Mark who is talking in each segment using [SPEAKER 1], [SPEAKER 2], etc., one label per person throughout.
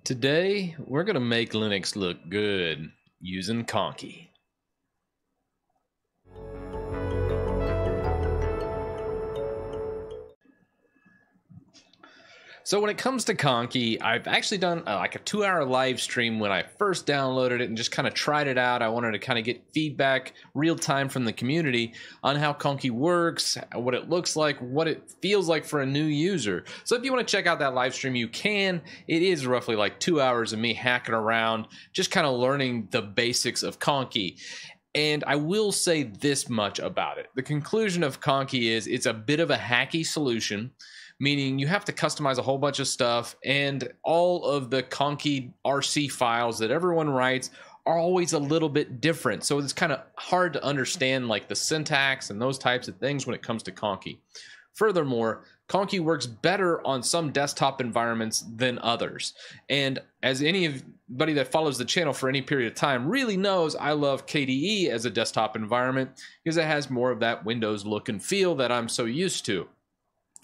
[SPEAKER 1] Today, we're going to make Linux look good using Conky. So when it comes to Conky, I've actually done like a 2-hour live stream when I first downloaded it and just kind of tried it out. I wanted to kind of get feedback real time from the community on how Conky works, what it looks like, what it feels like for a new user. So if you want to check out that live stream, you can. It is roughly like 2 hours of me hacking around, just kind of learning the basics of Conky. And I will say this much about it. The conclusion of Conky is it's a bit of a hacky solution, meaning you have to customize a whole bunch of stuff, and all of the Conky RC files that everyone writes are always a little bit different. So it's kind of hard to understand like the syntax and those types of things when it comes to Conky. Furthermore, Conky works better on some desktop environments than others. And as anybody that follows the channel for any period of time really knows, I love KDE as a desktop environment because it has more of that Windows look and feel that I'm so used to.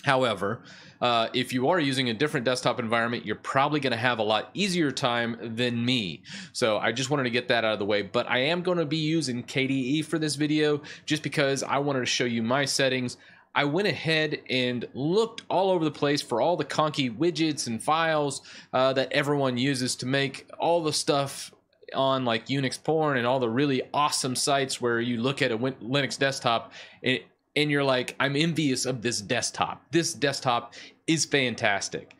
[SPEAKER 1] However, if you are using a different desktop environment, you're probably going to have a lot easier time than me. So I just wanted to get that out of the way. But I am going to be using KDE for this video just because I wanted to show you my settings. I went ahead and looked all over the place for all the Conky widgets and files that everyone uses to make all the stuff on like Unix porn and all the really awesome sites where you look at a Linux desktop and you're like, I'm envious of this desktop. This desktop is fantastic.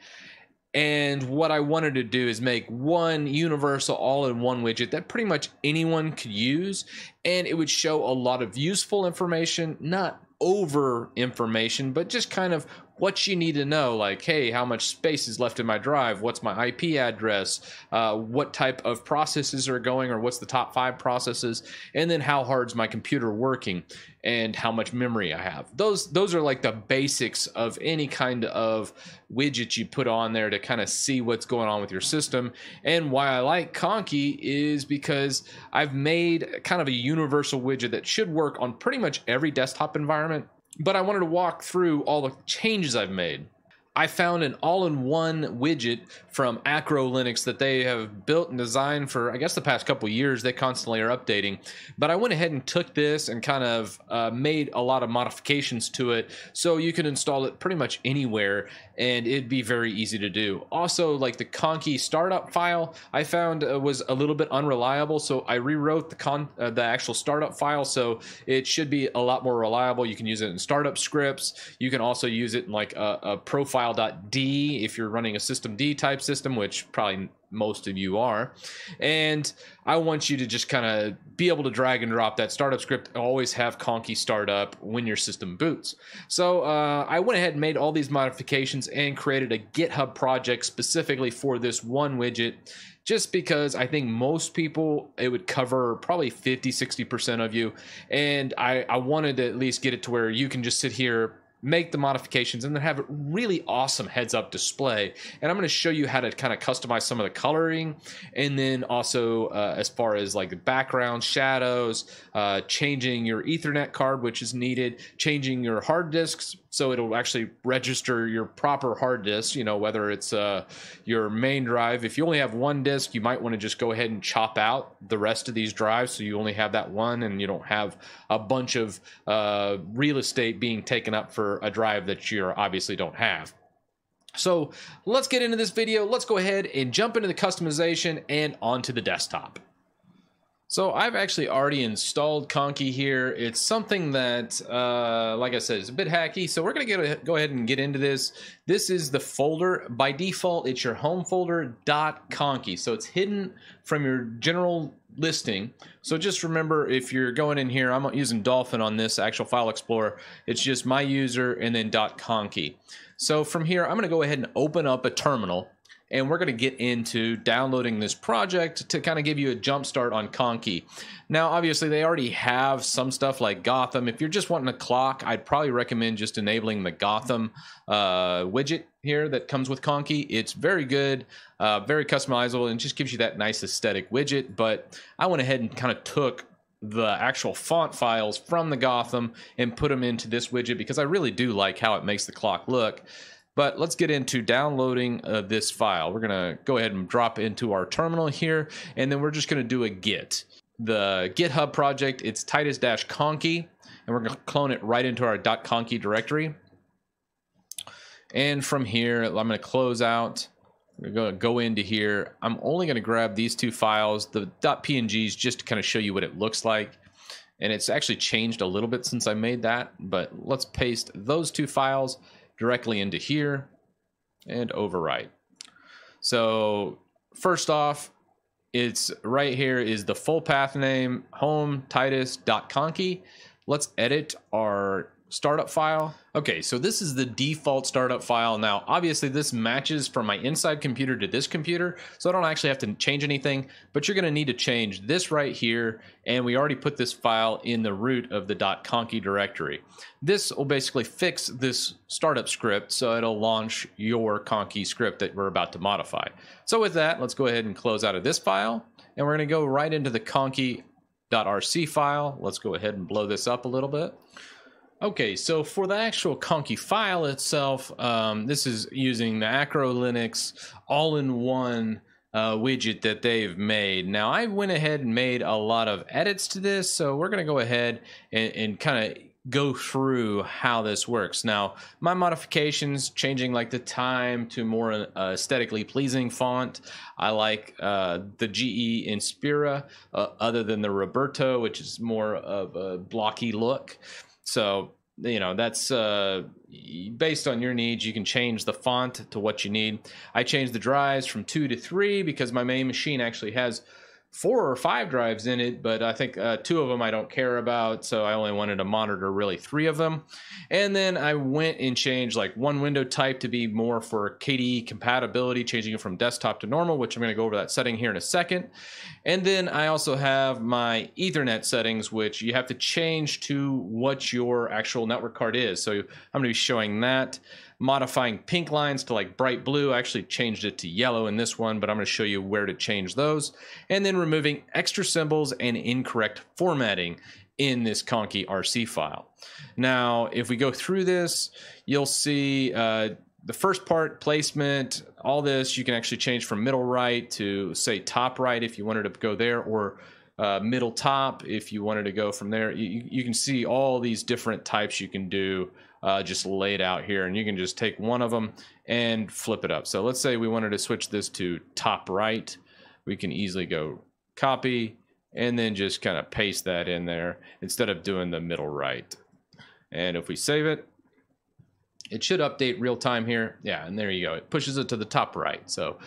[SPEAKER 1] And what I wanted to do is make one universal all-in-one widget that pretty much anyone could use, and it would show a lot of useful information, not over information, but just kind of what you need to know, like, hey, how much space is left in my drive? What's my IP address? What type of processes are going, or what's the top 5 processes? And then how hard's my computer working, and how much memory I have. Those are like the basics of any kind of widget you put on there to kind of see what's going on with your system. And why I like Conky is because I've made kind of a universal widget that should work on pretty much every desktop environment. But I wanted to walk through all the changes I've made. I found an all-in-one widget from Acro Linux that they have built and designed for, I guess, the past couple years. They constantly are updating. But I went ahead and took this and kind of made a lot of modifications to it so you can install it pretty much anywhere and it'd be very easy to do. Also, like the Conky startup file I found was a little bit unreliable, so I rewrote the actual startup file so it should be a lot more reliable. You can use it in startup scripts. You can also use it in like a profile.d if you're running a systemd type system, which probably most of you are. And I want you to just kind of be able to drag and drop that startup script, always have Conky start up when your system boots. So I went ahead and made all these modifications and created a GitHub project specifically for this one widget, just because I think most people, it would cover probably 50-60% of you. And I wanted to at least get it to where you can just sit here, make the modifications, and then have a really awesome heads-up display. And I'm going to show you how to kind of customize some of the coloring, and then also as far as like the background, shadows, changing your Ethernet card, which is needed, changing your hard disks so it'll actually register your proper hard disk, you know, whether it's your main drive. If you only have one disk, you might want to just go ahead and chop out the rest of these drives so you only have that one and you don't have a bunch of real estate being taken up for a drive that you obviously don't have. So let's get into this video. Let's go ahead and jump into the customization and onto the desktop. So I've actually already installed Conky here. It's something that, like I said, is a bit hacky. So we're going to go ahead and get into this. This is the folder. By default, it's your home folder .conky. So it's hidden from your general listing. So just remember, if you're going in here, I'm using Dolphin on this actual file explorer. It's just my user and then .conky. So from here, I'm going to go ahead and open up a terminal. And we're going to get into downloading this project to kind of give you a jump start on Conky. Now, obviously, they already have some stuff like Gotham. If you're just wanting a clock, I'd probably recommend just enabling the Gotham widget here that comes with Conky. It's very good, very customizable, and just gives you that nice aesthetic widget. But I went ahead and kind of took the actual font files from the Gotham and put them into this widget because I really do like how it makes the clock look. But let's get into downloading this file. We're going to go ahead and drop into our terminal here, and then we're just going to do a git. The GitHub project, it's Titus-Conky, and we're going to clone it right into our .conky directory. And from here, I'm going to close out. We're going to go into here. I'm only going to grab these two files, the .pngs, just to kind of show you what it looks like. And it's actually changed a little bit since I made that, but let's paste those two files directly into here and overwrite. So first off, it's right here is the full path name, home titus.conky. Let's edit our startup file. Okay, so this is the default startup file. Now, obviously this matches from my inside computer to this computer, so I don't actually have to change anything, but you're gonna need to change this right here, and we already put this file in the root of the .conky directory. This will basically fix this startup script, so it'll launch your conky script that we're about to modify. So with that, let's go ahead and close out of this file, and we're gonna go right into the conky.rc file. Let's go ahead and blow this up a little bit. Okay, so for the actual conky file itself, this is using the Acro Linux all-in-one widget that they've made. Now, I went ahead and made a lot of edits to this, so we're going to go ahead and kind of go through how this works. Now, my modifications, changing like the time to more aesthetically pleasing font. I like the GE Inspira, other than the Roberto, which is more of a blocky look. So, you know, that's based on your needs. You can change the font to what you need. I changed the drives from 2 to 3 because my main machine actually has 4 or 5 drives in it, but I think 2 of them I don't care about, so I only wanted to monitor really 3 of them. And then I went and changed like one window type to be more for KDE compatibility, changing it from desktop to normal, which I'm going to go over that setting here in a second. And then I also have my Ethernet settings, which you have to change to what your actual network card is. So I'm going to be showing that. Modifying pink lines to like bright blue. I actually changed it to yellow in this one, but I'm going to show you where to change those. And then removing extra symbols and incorrect formatting in this conky RC file. Now, if we go through this, you'll see the first part, placement, all this you can actually change from middle right to say top right if you wanted to go there, or middle top if you wanted to go from there. You can see all these different types you can do just laid out here, and you can just take one of them and flip it up. So let's say we wanted to switch this to top right. We can easily go copy and then just kind of paste that in there instead of doing the middle right. And if we save it, it should update real time here. Yeah, and there you go. It pushes it to the top right. So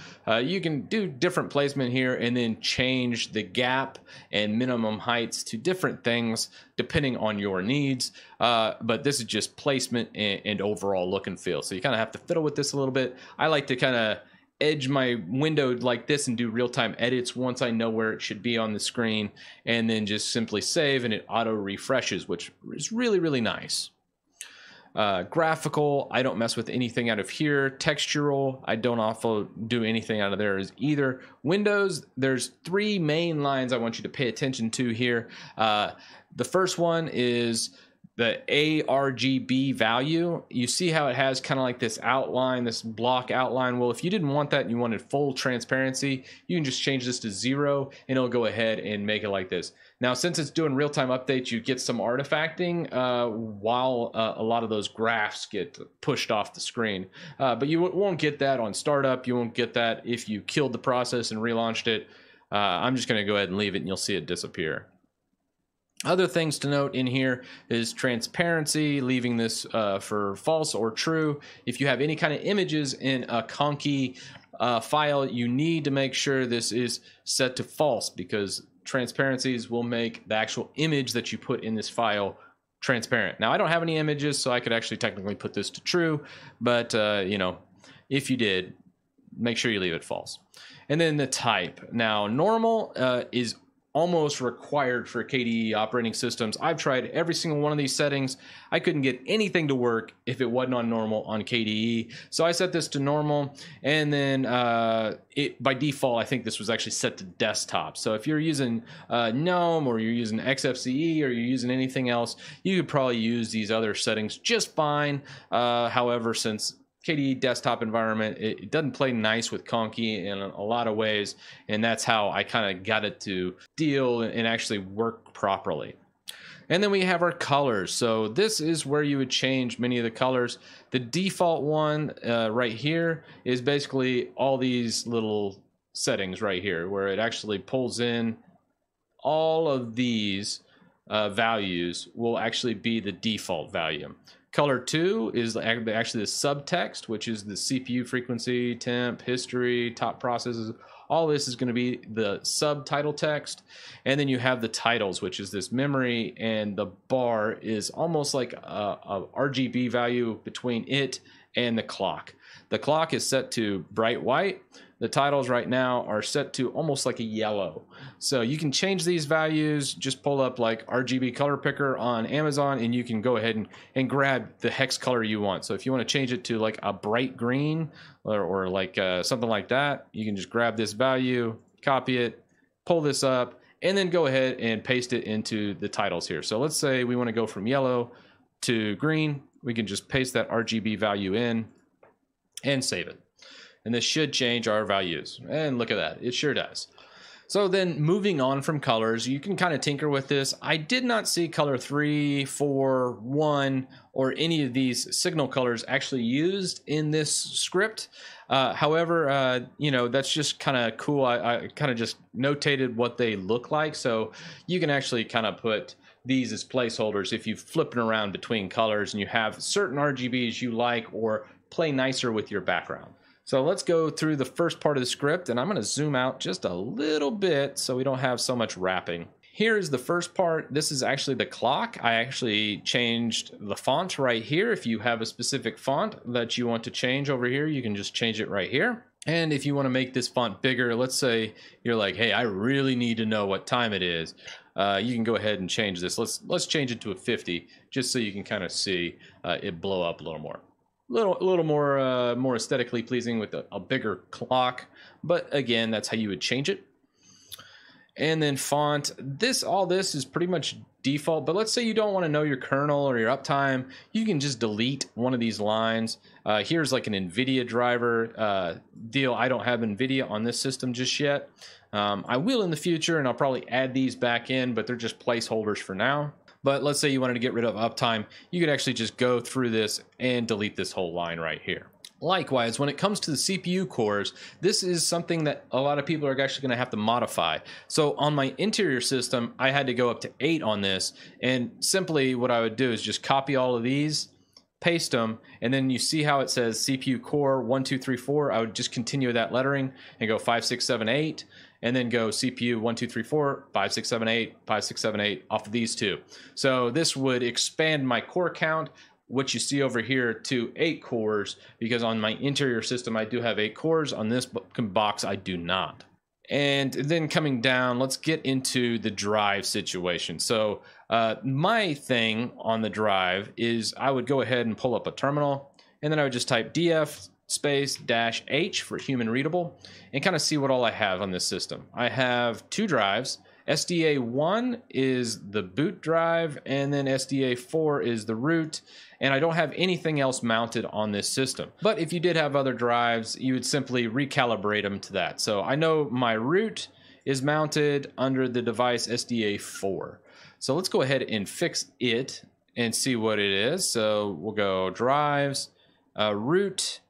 [SPEAKER 1] you can do different placement here and then change the gap and minimum heights to different things depending on your needs. But this is just placement and overall look and feel. So you kind of have to fiddle with this a little bit. I like to kind of edge my window like this and do real-time edits once I know where it should be on the screen, and then just simply save and it auto refreshes, which is really, really nice. Graphical, I don't mess with anything out of here. Textural, I don't also do anything out of there either. Windows, there's 3 main lines I want you to pay attention to here. The first one is the ARGB value. You see how it has kind of like this outline, this block outline. Well, if you didn't want that and you wanted full transparency, you can just change this to 0 and it'll go ahead and make it like this. Now, since it's doing real-time updates, you get some artifacting while a lot of those graphs get pushed off the screen. But you won't get that on startup. You won't get that if you killed the process and relaunched it. I'm just going to go ahead and leave it and you'll see it disappear. Other things to note in here is transparency, leaving this for false or true. If you have any kind of images in a conky file, you need to make sure this is set to false, because transparencies will make the actual image that you put in this file transparent. Now, I don't have any images, so I could actually technically put this to true, but you know, if you did, make sure you leave it false. And then the type. Now, normal is almost required for KDE operating systems. I've tried every single one of these settings. I couldn't get anything to work if it wasn't on normal on KDE. So I set this to normal, and then by default, I think this was actually set to desktop. So if you're using GNOME or you're using XFCE or you're using anything else, you could probably use these other settings just fine. However, since KDE desktop environment, it doesn't play nice with Conky in a lot of ways, and that's how I kind of got it to deal and actually work properly. And then we have our colors. So this is where you would change many of the colors. The default one right here is basically all these little settings right here, where it actually pulls in all of these values will actually be the default value. Color 2 is actually the subtext, which is the CPU frequency, temp, history, top processes. All this is going to be the subtitle text. And then you have the titles, which is this memory, and the bar is almost like a RGB value between it and the clock. The clock is set to bright white. The titles right now are set to almost like a yellow. So you can change these values, just pull up like RGB color picker on Amazon, and you can go ahead and grab the hex color you want. So if you want to change it to like a bright green or like something like that, you can just grab this value, copy it, pull this up, and then go ahead and paste it into the titles here. So let's say we want to go from yellow to green. We can just paste that RGB value in and save it. And this should change our values. And look at that, it sure does. So then moving on from colors, you can kind of tinker with this. I did not see color 3, 4, 1, or any of these signal colors actually used in this script. However, you know, that's just kind of cool. I kind of just notated what they look like. So you can actually kind of put these as placeholders if you're flipping around between colors and you have certain RGBs you like or play nicer with your background. So let's go through the first part of the script, and I'm going to zoom out just a little bit so we don't have so much wrapping. Here's the first part. This is actually the clock. I actually changed the font right here. If you have a specific font that you want to change over here, you can just change it right here. And if you want to make this font bigger, let's say you're like, hey, I really need to know what time it is. You can go ahead and change this. Let's change it to a 50, just so you can kind of see it blow up a little more. A little more aesthetically pleasing with a bigger clock, but again, that's how you would change it. And then font, all this is pretty much default, but let's say you don't want to know your kernel or your uptime, you can just delete one of these lines. Here's like an NVIDIA driver deal. I don't have NVIDIA on this system just yet. I will in the future, and I'll probably add these back in, but they're just placeholders for now. But let's say you wanted to get rid of uptime, you could actually just go through this and delete this whole line right here. Likewise, when it comes to the CPU cores, this is something that a lot of people are actually going to have to modify. So on my interior system, I had to go up to 8 on this, and simply what I would do is just copy all of these, paste them, and then you see how it says CPU core 1, 2, 3, 4. I would just continue that lettering and go 5, 6, 7, 8. And then go CPU 1, 2, 3, 4, 5, 6, 7, 8, 5, 6, 7, 8 off of these two. So this would expand my core count, what you see over here, to 8 cores, because on my interior system I do have 8 cores. On this box I do not. And then coming down, let's get into the drive situation. So my thing on the drive is I would go ahead and pull up a terminal, and then I would just type df space -H for human readable, and kind of see what all I have on this system. I have 2 drives. SDA1 is the boot drive, and then SDA4 is the root, and I don't have anything else mounted on this system. But if you did have other drives, you would simply recalibrate them to that. So I know my root is mounted under the device SDA4. So let's go ahead and fix it and see what it is. So we'll go drives, root,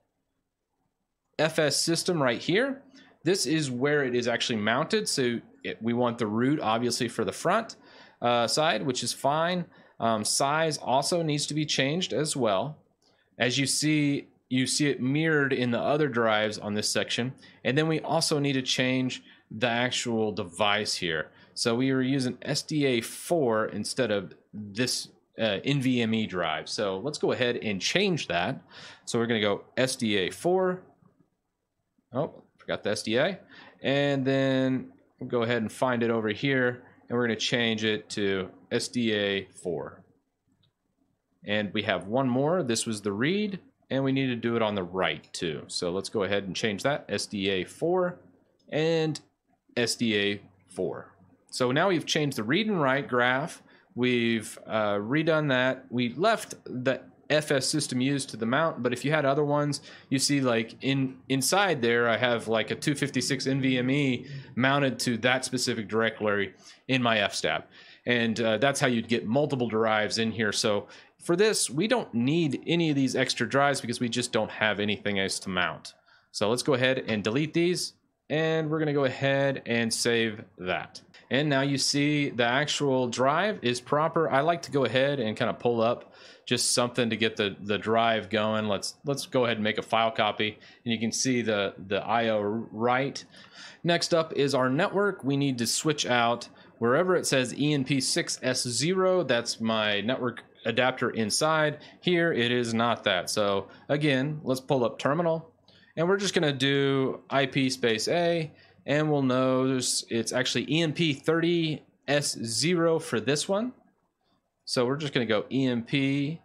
[SPEAKER 1] FS system right here. This is where it is actually mounted. So we want the root obviously for the front side, which is fine. Size also needs to be changed as well. As you see it mirrored in the other drives on this section. And then we also need to change the actual device here. So we were using SDA4 instead of this NVMe drive. So let's go ahead and change that. So we're going to go SDA4. Oh, forgot the SDA. And then we'll go ahead and find it over here, and we're going to change it to SDA4. And we have one more. This was the read, and we need to do it on the right too. So let's go ahead and change that, SDA4 and SDA4. So now we've changed the read and write graph. We've redone that. We left the FS system used to the mount, but if you had other ones, you see like inside there, I have like a 256 NVMe mounted to that specific directory in my fstab. And that's how you'd get multiple drives in here. So for this, we don't need any of these extra drives because we just don't have anything else to mount. So let's go ahead and delete these, and we're gonna go ahead and save that. And now you see the actual drive is proper. I like to go ahead and kind of pull up just something to get the drive going. Let's go ahead and make a file copy, and you can see the IO right. Next up is our network. We need to switch out wherever it says EMP6S0, that's my network adapter inside. Here it is not that. So again, let's pull up terminal, and we're just gonna do IP space A, and we'll notice it's actually EMP30S0 for this one. So we're just gonna go EMP30,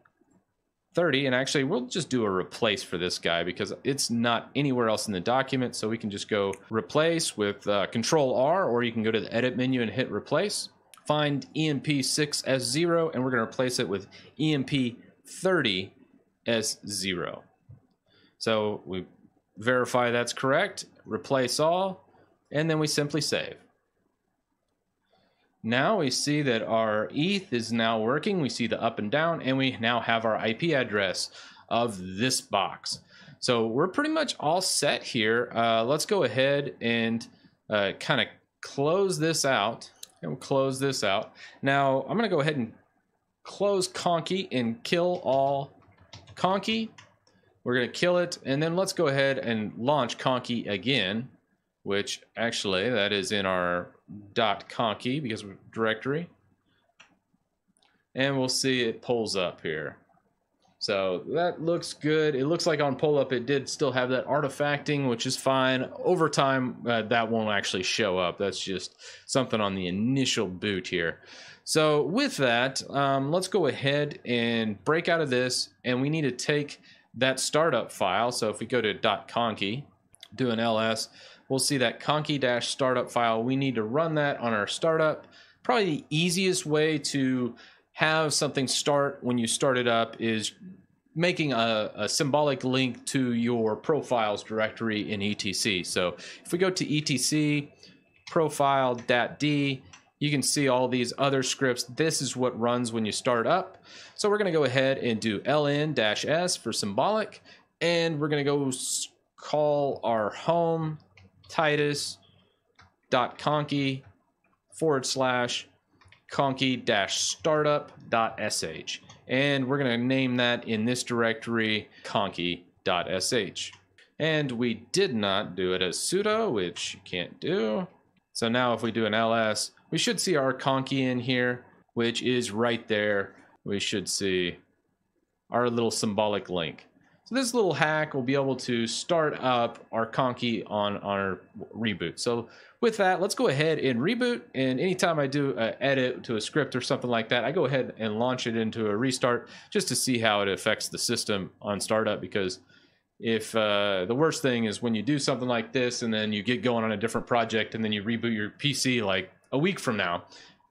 [SPEAKER 1] and actually we'll just do a replace for this guy because it's not anywhere else in the document. So we can just go replace with Control R, or you can go to the edit menu and hit replace. Find EMP6S0, and we're gonna replace it with EMP30S0. So we verify that's correct, replace all, and then we simply save. Now we see that our ETH is now working. We see the up and down, and we now have our IP address of this box. So we're pretty much all set here. Let's go ahead and kind of close this out. And we'll close this out. Now I'm gonna go ahead and close Conky and kill all Conky. We're gonna kill it, and then let's go ahead and launch Conky again, which actually that is in our .conky because we're directory, and we'll see it pulls up here. So that looks good. It looks like on pull up it did still have that artifacting, which is fine. Over time that won't actually show up. That's just something on the initial boot here. So with that, let's go ahead and break out of this, and we need to take that startup file. So if we go to .conky, do an ls, we'll see that conky-startup file. We need to run that on our startup. Probably the easiest way to have something start when you start it up is making a symbolic link to your profiles directory in etc. So if we go to etc profile.d, you can see all these other scripts. This is what runs when you start up. So we're going to go ahead and do ln-s for symbolic, and we're going to go call our home Titus.conky /conky-startup.sh, and we're going to name that in this directory conky.sh. And we did not do it as sudo, which you can't do. So now if we do an ls, we should see our conky in here, which is right there. We should see our little symbolic link. So this little hack will be able to start up our conky on our reboot. So with that, let's go ahead and reboot. And anytime I do an edit to a script or something like that, I go ahead and launch it into a restart just to see how it affects the system on startup. Because if the worst thing is when you do something like this and then you get going on a different project and then you reboot your PC like a week from now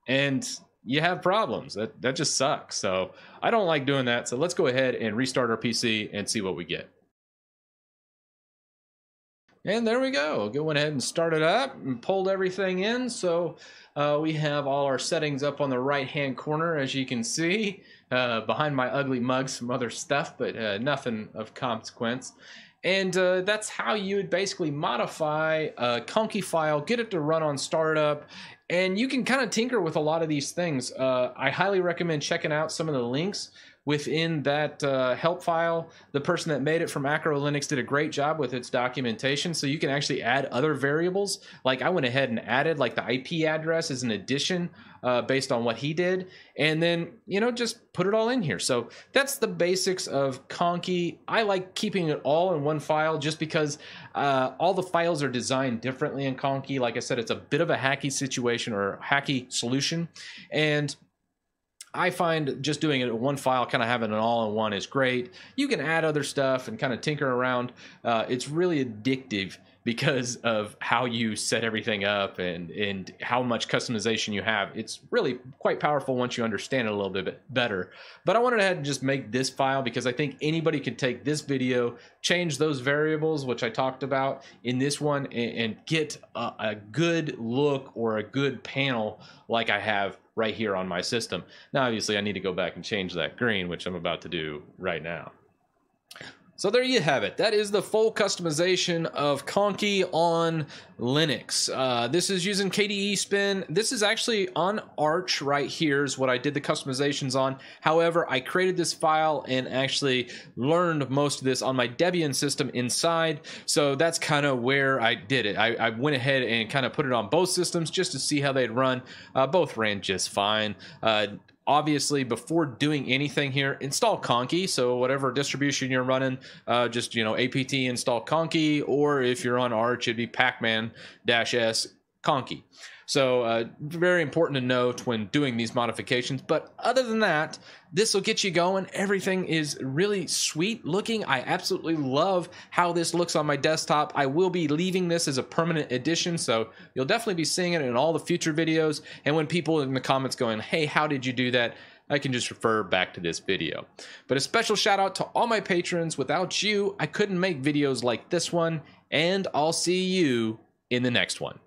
[SPEAKER 1] and you have problems, that just sucks. So I don't like doing that. So let's go ahead and restart our PC and see what we get. And there we go. Go ahead and start it up and pulled everything in. So we have all our settings up on the right hand corner, as you can see. Behind my ugly mug, some other stuff, but nothing of consequence. And that's how you would basically modify a Conky file, get it to run on startup, and you can kind of tinker with a lot of these things. I highly recommend checking out some of the links within that help file. The person that made it from Acro Linux did a great job with its documentation, so you can actually add other variables. Like I went ahead and added like the IP address as an addition based on what he did, and then just put it all in here. So that's the basics of Conky. I like keeping it all in one file just because all the files are designed differently in Conky. Like I said, it's a bit of a hacky situation or a hacky solution, and I find just doing it in one file, kind of having it all in one is great. You can add other stuff and kind of tinker around. It's really addictive because of how you set everything up and how much customization you have. It's really quite powerful once you understand it a little bit better. But I wanted to just make this file because I think anybody could take this video, change those variables, which I talked about in this one, and get a good look or a good panel like I have right here on my system. Now, obviously, I need to go back and change that green, which I'm about to do right now. So there you have it. That is the full customization of Conky on Linux. This is using KDE Spin. This is actually on Arch right here is what I did the customizations on. However, I created this file and actually learned most of this on my Debian system inside. So that's kind of where I did it. I went ahead and kind of put it on both systems just to see how they'd run. Both ran just fine. Obviously, before doing anything here, install Conky. So whatever distribution you're running, just, apt install Conky, or if you're on Arch, it'd be pacman-s Conky. So very important to note when doing these modifications. But other than that, this will get you going. Everything is really sweet looking. I absolutely love how this looks on my desktop. I will be leaving this as a permanent addition, so you'll definitely be seeing it in all the future videos. And when people in the comments going, hey, how did you do that? I can just refer back to this video. But a special shout out to all my patrons. Without you, I couldn't make videos like this one. And I'll see you in the next one.